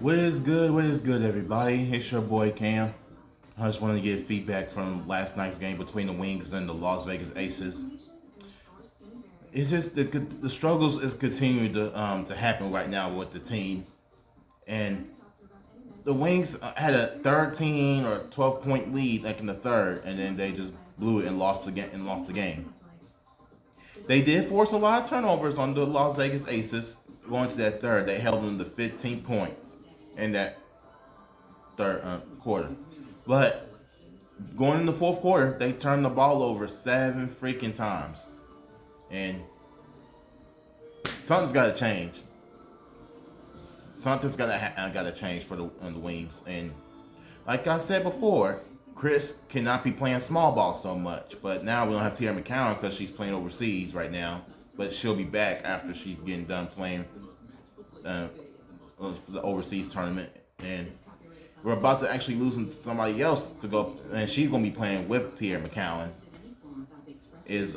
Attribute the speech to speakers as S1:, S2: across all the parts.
S1: What is good? What is good, everybody? It's your boy Cam. I just wanted to get feedback from last night's game between the Wings and the Las Vegas Aces. It's just the struggles is continuing to happen right now with the team, and the Wings had a 13 or 12 point lead like in the third, and then they just blew it and lost the game. They did force a lot of turnovers on the Las Vegas Aces going to that third. They held them to 15 points in that third quarter. But going in the fourth quarter, they turned the ball over 7 freaking times. And something's got to change. Something's got to change for the Wings. And like I said before, Chris cannot be playing small ball so much. But now we don't have Tierra McCowan because she's playing overseas right now. But she'll be back after she's getting done playing for the overseas tournament. And we're about to actually losing somebody else to go, and she's gonna be playing with Tierra McCowan. Is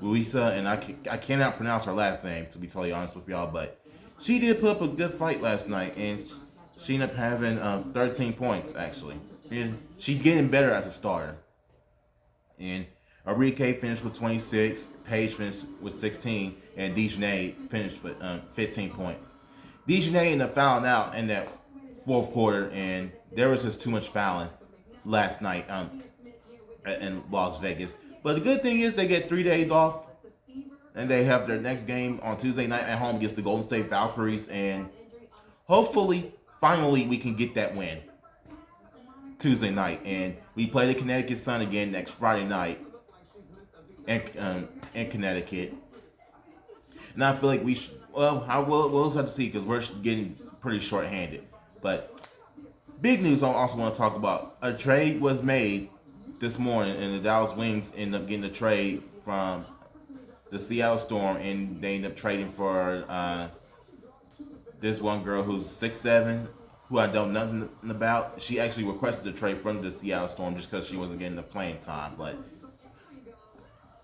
S1: Luisa, and I cannot pronounce her last name to be totally honest with y'all, but she did put up a good fight last night, and she ended up having 13 points actually. And she's getting better as a starter. And Enrique finished with 26, Paige finished with 16, and Dejanay finished with 15 points. Dejanay ended up fouling out in that fourth quarter, and there was just too much fouling last night in Las Vegas. But the good thing is they get 3 days off, and they have their next game on Tuesday night at home against the Golden State Valkyries, and hopefully, finally, we can get that win Tuesday night, and we play the Connecticut Sun again next Friday night in Connecticut. And I feel like we should. Well, we'll just have to see because we're getting pretty short-handed. But big news I also want to talk about. A trade was made this morning, and the Dallas Wings ended up getting a trade from the Seattle Storm, and they ended up trading for this one girl who's 6'7", who I don't know nothing about. She actually requested a trade from the Seattle Storm just because she wasn't getting the playing time. But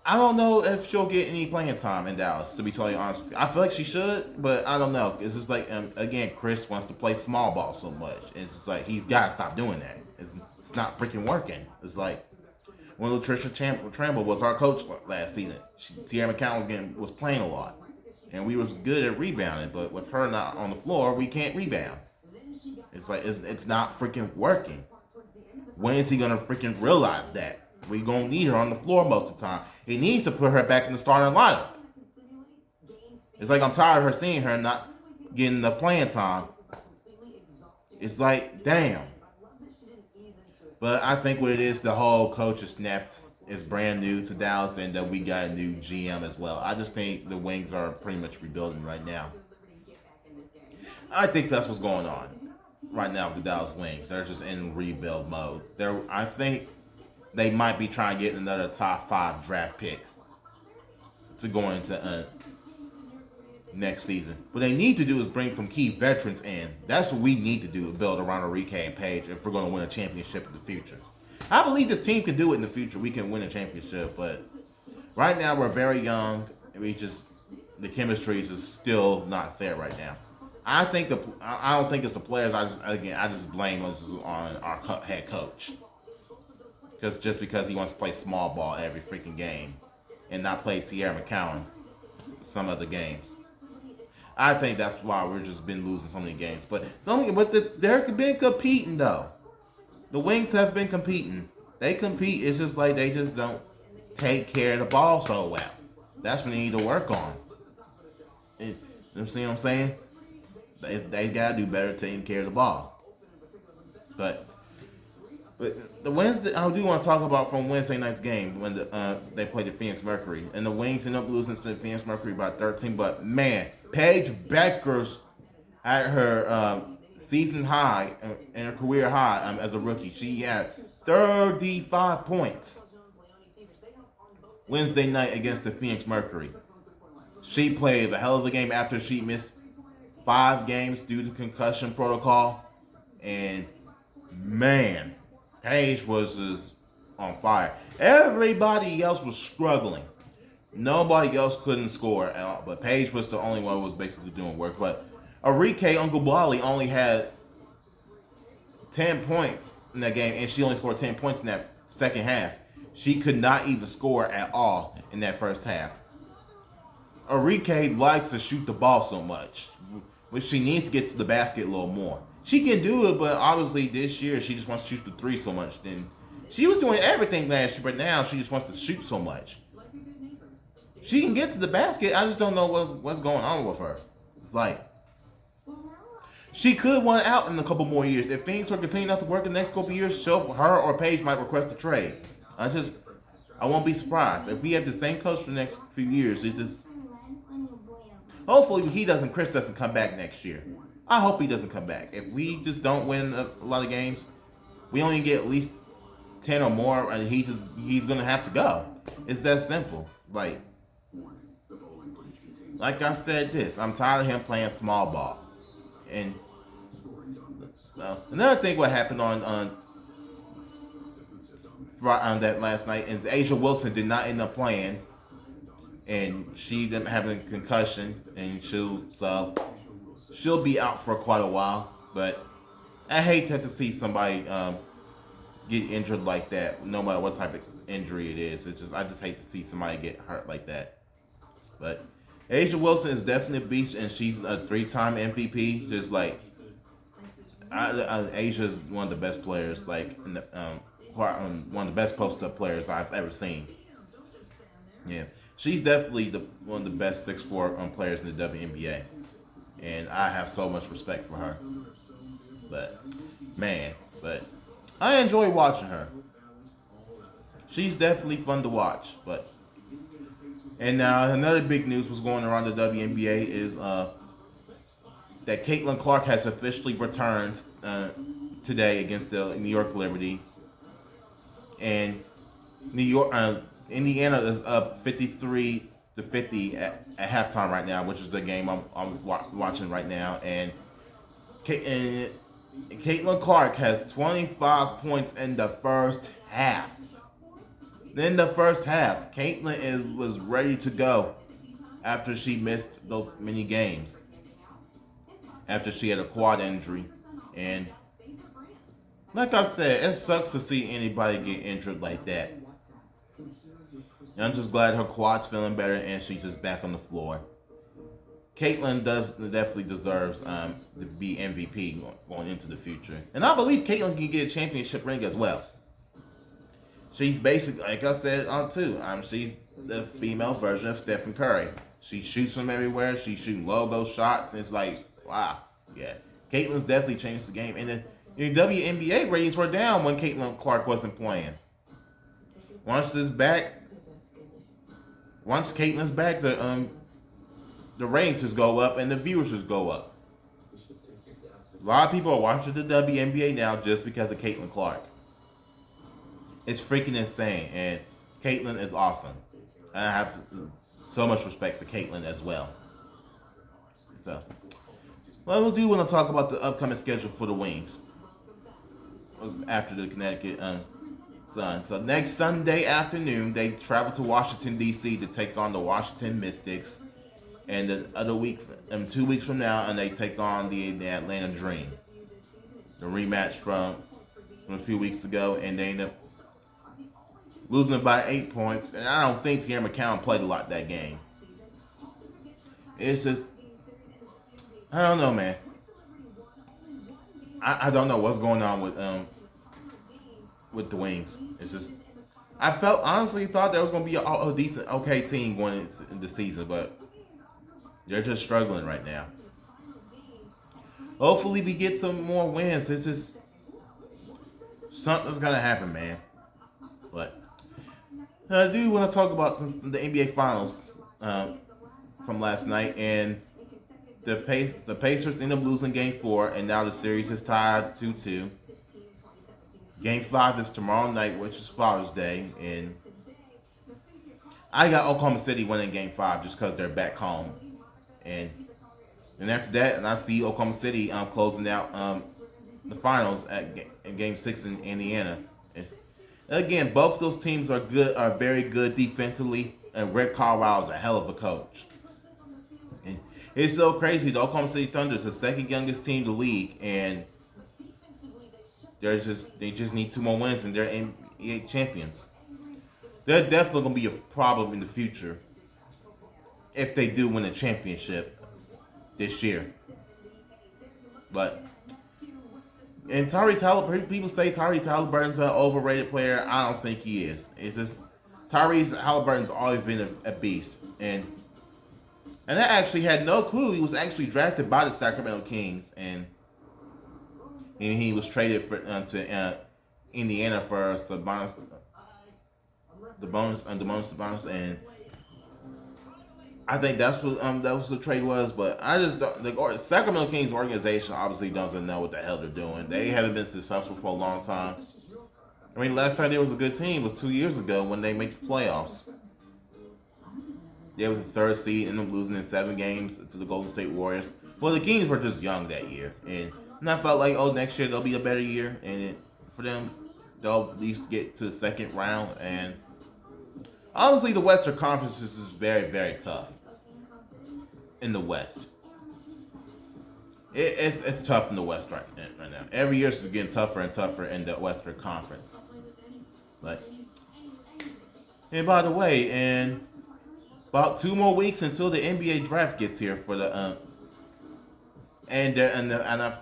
S1: I don't know if she'll get any playing time in Dallas, to be totally honest with you. I feel like she should, but I don't know. It's just like, again, Chris wants to play small ball so much. It's just like, he's got to stop doing that. It's not freaking working. It's like, when Latricia Tramble was our coach last season, Tierra McCowan was playing a lot. And we was good at rebounding, but with her not on the floor, we can't rebound. It's like, it's not freaking working. When is he going to freaking realize that? We're going to need her on the floor most of the time. He needs to put her back in the starting lineup. It's like I'm tired of her seeing her not getting the playing time. It's like, damn. But I think what it is, the whole coaching staff is brand new to Dallas, and that we got a new GM as well. I just think the Wings are pretty much rebuilding right now. I think that's what's going on right now with the Dallas Wings. They're just in rebuild mode. I think they might be trying to get another top 5 draft pick to go into next season. What they need to do is bring some key veterans in. That's what we need to do to build around Enrique and Paige if we're going to win a championship in the future. I believe this team can do it in the future. We can win a championship, but right now we're very young. And the chemistry is still not there right now. I don't think it's the players. I just blame it on our head coach. Because he wants to play small ball every freaking game and not play Tierra McCowan some other games. I think that's why we've just been losing so many games. But they've been competing though. The Wings have been competing. They compete. It's just like they just don't take care of the ball so well. That's what they need to work on. You see what I'm saying? They gotta do better taking care of the ball. But the Wednesday, I do want to talk about from Wednesday night's game when they played the Phoenix Mercury. And the Wings ended up losing to the Phoenix Mercury by 13. But, man, Paige Bueckers at her season high and her career high as a rookie. She had 35 points Wednesday night against the Phoenix Mercury. She played a hell of a game after she missed 5 games due to concussion protocol. And, man, Paige was just on fire. Everybody else was struggling. Nobody else couldn't score at all. But Paige was the only one who was basically doing work. But Enrique Ungubali only had 10 points in that game, and she only scored 10 points in that second half. She could not even score at all in that first half. Enrique likes to shoot the ball so much, which she needs to get to the basket a little more. She can do it, but obviously this year she just wants to shoot the three so much. Then she was doing everything last year, but now she just wants to shoot so much. She can get to the basket. I just don't know what's going on with her. It's like she could want out in a couple more years. If things are continuing not to work in the next couple of years, her or Paige might request a trade. I won't be surprised. If we have the same coach for the next few years, it's just hopefully Chris doesn't come back next year. I hope he doesn't come back. If we just don't win a lot of games, we only get at least 10 or more, and he's gonna have to go. It's that simple. Like I said I'm tired of him playing small ball. And another thing what happened on that last night is Asia Wilson did not end up playing, and she didn't have a concussion, and she'll be out for quite a while. But I hate to see somebody get injured like that, no matter what type of injury it is. I just hate to see somebody get hurt like that. But Asia Wilson is definitely a beast, and she's a 3-time MVP. Just like Asia is one of the best players, like in the, one of the best post-up players I've ever seen. Yeah, she's definitely one of the best 6'4" players in the WNBA, and I have so much respect for her. But I enjoy watching her. She's definitely fun to watch. And now another big news was going around the WNBA is that Caitlin Clark has officially returned today against the New York Liberty, and Indiana is up 53-50 at halftime right now, which is the game I'm watching right now. And Caitlin Clark has 25 points in the first half. In the first half, Caitlin was ready to go after she missed those many games. After she had a quad injury. And like I said, it sucks to see anybody get injured like that. And I'm just glad her quad's feeling better and she's just back on the floor. Caitlin definitely deserves to be MVP going into the future. And I believe Caitlin can get a championship ring as well. She's basically, like I said too, she's the female version of Stephen Curry. She shoots from everywhere. She's shooting logo shots. It's like, wow, yeah. Caitlin's definitely changed the game. And the WNBA ratings were down when Caitlin Clark wasn't playing. Once Caitlin's back, the ratings just go up and the viewers just go up. A lot of people are watching the WNBA now just because of Caitlin Clark. It's freaking insane, and Caitlin is awesome. And I have so much respect for Caitlin as well. So, what we'll do when I talk about the upcoming schedule for the Wings. It was after the Connecticut Sun. So next Sunday afternoon, they travel to Washington, D.C. to take on the Washington Mystics. And the other week, 2 weeks from now, and they take on the Atlanta Dream. The rematch from a few weeks ago, and they end up losing by 8 points. And I don't think Tierra McCown played a lot that game. It's just, I don't know, man. I don't know what's going on with the Wings. It's just, I honestly thought there was going to be a decent, okay team going into the season, but they're just struggling right now. Hopefully we get some more wins. It's just, something's going to happen, man. But I do want to talk about the NBA Finals from last night, and the Pacers end up losing Game 4, and now the series is tied 2-2. Game 5 is tomorrow night, which is Father's Day, and I got Oklahoma City winning Game 5 just because they're back home. And after that, and I see Oklahoma City closing out the finals in Game 6 in Indiana. Again, both those teams are very good defensively, and Rick Carlisle is a hell of a coach. And It's so crazy. The Oklahoma City Thunder is the second youngest team in the league, and they just need 2 more wins, and they're NBA champions. They're definitely gonna be a problem in the future if they do win a championship this year. But and Tyrese Halliburton, people say Tyrese Halliburton's an overrated player. I don't think he is. It's just Tyrese Halliburton's always been a beast, and I actually had no clue he was actually drafted by the Sacramento Kings, and he was traded to Indiana for the bonus and I think that's what that was the trade was, but I just don't. The Sacramento Kings organization obviously doesn't know what the hell they're doing. They haven't been successful for a long time. I mean, last time there was a good team was 2 years ago when they made the playoffs. They was the third seed and them losing in 7 games to the Golden State Warriors. Well, the Kings were just young that year, and I felt like, oh, next year they'll be a better year, and for them, they'll at least get to the second round. And honestly, the Western Conference is very, very tough in the West. It's tough in the West right now. Every year it's getting tougher and tougher in the Western Conference. And by the way, and about 2 more weeks until the NBA draft gets here for the and I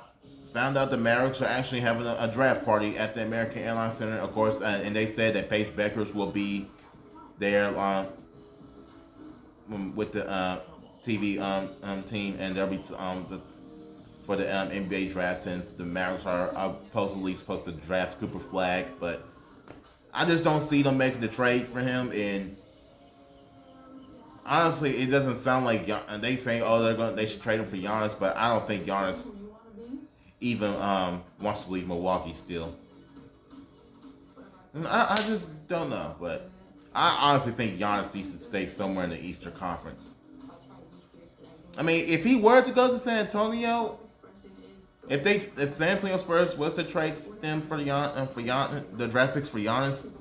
S1: found out the Mavericks are actually having a draft party at the American Airlines Center, of course, and they said that Paige Bueckers will be there with the TV team, and they'll be for the NBA draft, since the Mavericks are supposedly supposed to draft Cooper Flag, but I just don't see them making the trade for him. And honestly, it doesn't sound like they say, oh, they should trade him for Giannis, but I don't think Giannis even wants to leave Milwaukee still. I just don't know, but I honestly think Giannis needs to stay somewhere in the Eastern Conference. I mean, if he were to go to San Antonio, if San Antonio Spurs was to trade them for the draft picks for Giannis,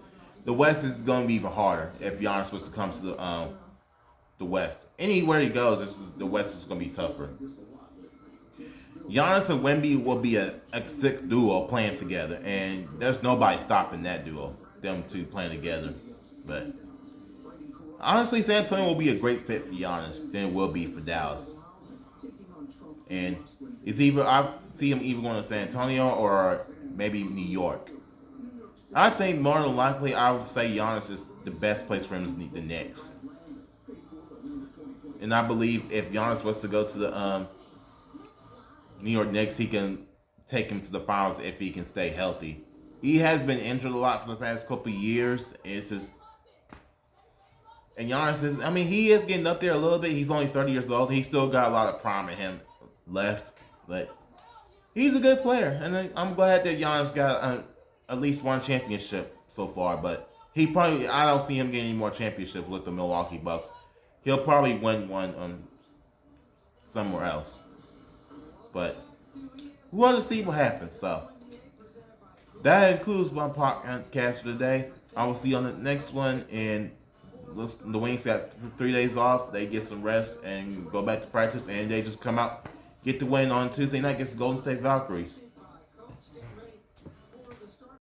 S1: the West is going to be even harder if Giannis was to come to the West. Anywhere he goes, the West is going to be tougher. Giannis and Wemby will be a sick duo playing together, and there's nobody stopping that duo, them two playing together. But honestly, San Antonio will be a great fit for Giannis than it will be for Dallas. And I see him either going to San Antonio or maybe New York. I think more than likely I would say Giannis is the best place for him is the Knicks. And I believe if Giannis was to go to the New York Knicks, he can take him to the finals if he can stay healthy. He has been injured a lot for the past couple of years. It's just, and Giannis is, I mean, he is getting up there a little bit. He's only 30 years old. He's still got a lot of prime in him left, but he's a good player, and I'm glad that Giannis got at least one championship so far. But I don't see him getting any more championships with the Milwaukee Bucks. He'll probably win one somewhere else, but we want to see what happens. So that includes my podcast for today. I will see you on the next one, and the Wings got 3 days off. They get some rest and go back to practice, and they just come out, get the win on Tuesday night against the Golden State Valkyries.